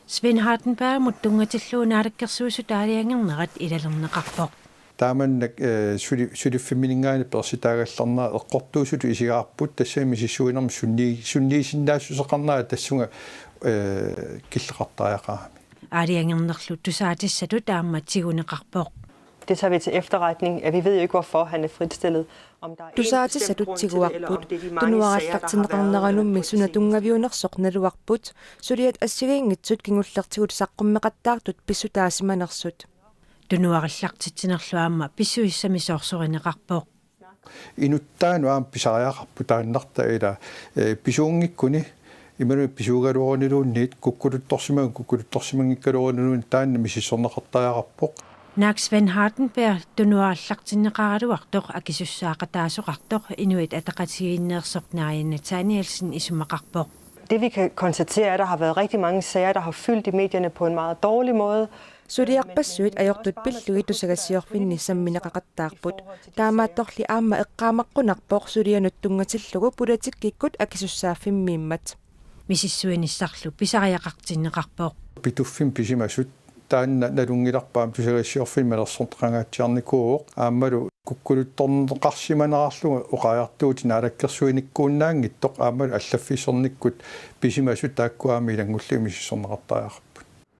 Sven Hardenberg muttungatilluunaalakkersuusut aaliangernerat ilalerneqarpoq. Taamannak suliffiminингаани перситаагалларнаа эққортуусуту исигаарпут тассаами сиссуинерм сунниисиннаасусеқарнаа тассунга киллеқартариақаами. Aaliangernerlu tusaatissatu taammatiguneqarpoq. Det tager vi til efterretning. Vi ved jo ikke, hvorfor han er fritstillet. Tusaatissatut tiguarput tunuarallartineqarneranummi sunatungaviunersoq naluarput suliat assigiingitsut kingullertigut saqqummeqattaartut pissutaasimanersut. Tunuarillartitsinerluaamma pissuissamisoorsorinneqarpoq. Inuttaanu aam pisariaqarpu taannarta ila pisuungikkuni imanu pisuugaluorniluunniit kukkuluttorsimangikkaluorniluun taanna misissorneqartariaqarpoq. Naak Sven Hardenberg tunuarallartinneqaraluartoq akisussaaqataasuqartoq inuit ataqatigiinneersornaajana Danielsen isumaqarpoq. Det vi kan konstatere er, at der har været rigtig mange sager, der har fyldt i medierne på en meget dårlig måde. Suliarpassuit ajortut pillugi tusagasiorfinni sammineqaqattaarput taamaattorli aamma eqqaamaqqunarpoq sulianuttungatillugu pulatikkikkut akisussaaffimmiimmat Misissuinissarlu pisariaqartinneqarpoq. Pituffin pisimasut taanna nalungilarpaam tusagasiorfimmalersortaqangaatiarnikuuq aammalu kukkuluttorneqarsimanerarlugu uqajartuutina alakkersuinikkuunnaangittoq aammalu allaffissornikkut pisimasut taakkuaami ilangulli misissorneqartariaqarpoq.